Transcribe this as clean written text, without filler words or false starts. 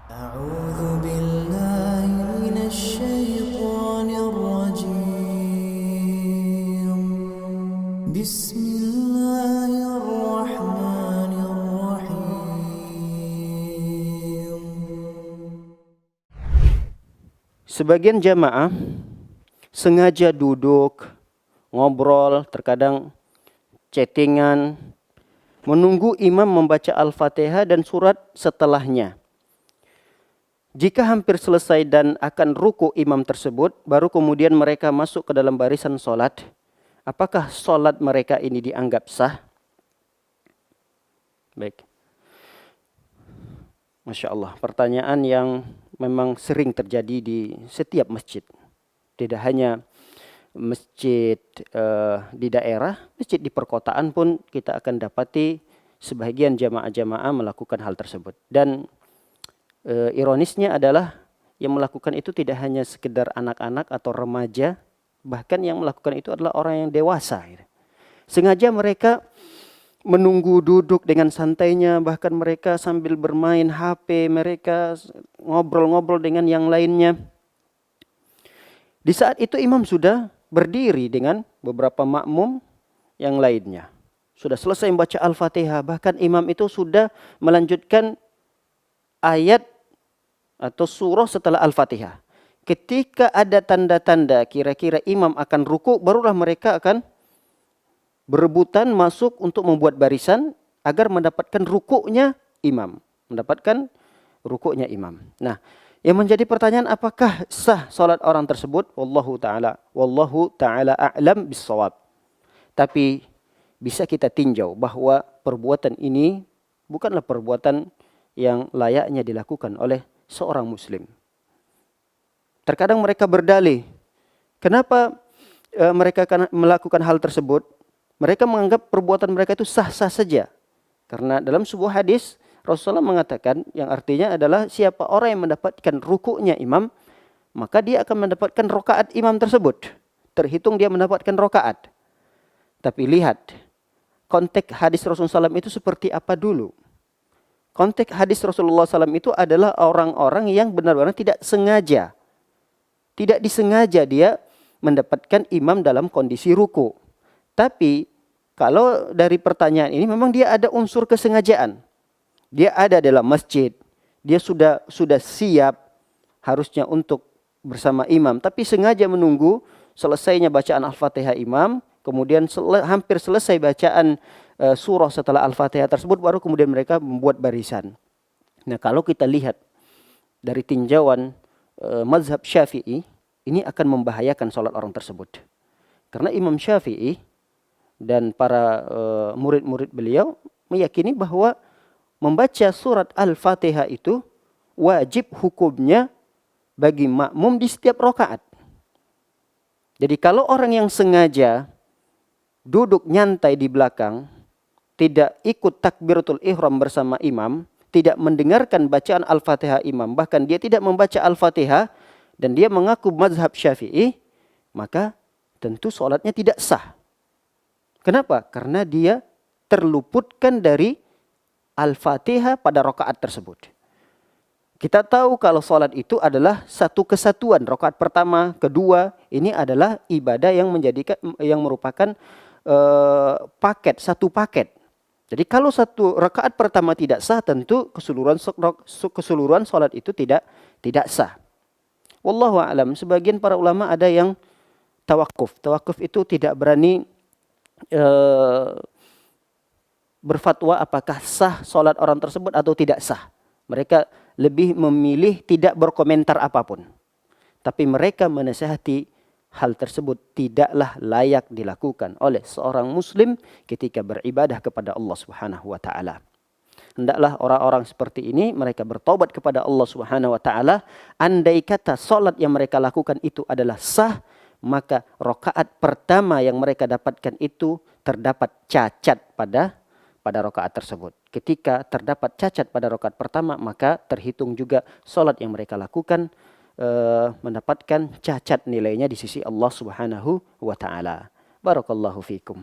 أعوذ بالله من الشيطان الرجيم بسم الله الرحمن الرحيم. Sebagian jamaah sengaja duduk, ngobrol, terkadang chattingan, menunggu imam membaca Al-Fatihah dan surat setelahnya. Jika hampir selesai dan akan ruku imam tersebut, baru kemudian mereka masuk ke dalam barisan sholat. Apakah sholat mereka ini dianggap sah? Baik. Masya Allah, pertanyaan yang memang sering terjadi di setiap masjid. Tidak hanya masjid di daerah, masjid di perkotaan pun kita akan dapati sebagian jamaah-jamaah melakukan hal tersebut. Dan ironisnya adalah yang melakukan itu tidak hanya sekedar anak-anak atau remaja, bahkan yang melakukan itu adalah orang yang dewasa. Sengaja mereka menunggu duduk dengan santainya, bahkan mereka sambil bermain HP, mereka ngobrol-ngobrol dengan yang lainnya. Di saat itu imam sudah berdiri dengan beberapa makmum yang lainnya. Sudah selesai membaca Al-Fatihah, bahkan imam itu sudah melanjutkan ayat atau surah setelah Al-Fatihah. Ketika ada tanda-tanda kira-kira imam akan ruku, barulah mereka akan berebutan masuk untuk membuat barisan agar mendapatkan rukuknya imam. Mendapatkan rukuknya imam. Nah, yang menjadi pertanyaan, apakah sah salat orang tersebut? Wallahu ta'ala a'lam bissawab. Tapi bisa kita tinjau bahwa perbuatan ini bukanlah perbuatan yang layaknya dilakukan oleh seorang muslim. Terkadang mereka berdalih, kenapa mereka melakukan hal tersebut? Mereka menganggap perbuatan mereka itu sah-sah saja. Karena dalam sebuah hadis Rasulullah mengatakan yang artinya adalah siapa orang yang mendapatkan rukuknya imam, maka dia akan mendapatkan rokaat imam tersebut. Terhitung dia mendapatkan rokaat. Tapi lihat, konteks hadis Rasulullah SAW itu seperti apa dulu. Konteks hadis Rasulullah SAW itu adalah orang-orang yang benar-benar tidak sengaja. Tidak disengaja dia mendapatkan imam dalam kondisi ruku. Tapi kalau dari pertanyaan ini memang dia ada unsur kesengajaan. Dia ada dalam masjid, dia sudah siap harusnya untuk bersama imam, tapi sengaja menunggu selesainya bacaan Al-Fatihah imam, kemudian hampir selesai bacaan surah setelah Al-Fatihah tersebut, baru kemudian mereka membuat barisan. Nah, kalau kita lihat dari tinjauan mazhab Syafi'i, ini akan membahayakan sholat orang tersebut. Karena Imam Syafi'i dan para murid-murid beliau meyakini bahwa membaca surat Al-Fatihah itu wajib hukumnya bagi makmum di setiap rakaat. Jadi kalau orang yang sengaja duduk nyantai di belakang, tidak ikut takbiratul ihram bersama imam, tidak mendengarkan bacaan Al-Fatihah imam, bahkan dia tidak membaca Al-Fatihah, dan dia mengaku mazhab Syafi'i, maka tentu sholatnya tidak sah. Kenapa? Karena dia terluputkan dari Al-Fatihah pada rakaat tersebut. Kita tahu kalau sholat itu adalah satu kesatuan. Rakaat pertama, kedua, ini adalah ibadah yang merupakan paket, satu paket. Jadi kalau satu rakaat pertama tidak sah, tentu keseluruhan sholat itu tidak sah. Wallahu a'lam. Sebagian para ulama ada yang tawakuf. Tawakuf itu tidak berani berfatwa apakah sah sholat orang tersebut atau tidak sah. Mereka lebih memilih tidak berkomentar apapun. Tapi mereka menasihati hal tersebut tidaklah layak dilakukan oleh seorang muslim ketika beribadah kepada Allah Subhanahu wa taala. Hendaklah orang-orang seperti ini mereka bertobat kepada Allah Subhanahu wa taala. Andai kata sholat yang mereka lakukan itu adalah sah, maka rakaat pertama yang mereka dapatkan itu terdapat cacat pada rakaat tersebut. Ketika terdapat cacat pada rakaat pertama, maka terhitung juga sholat yang mereka lakukan mendapatkan cacat nilainya di sisi Allah Subhanahu wa taala. Barakallahu fikum.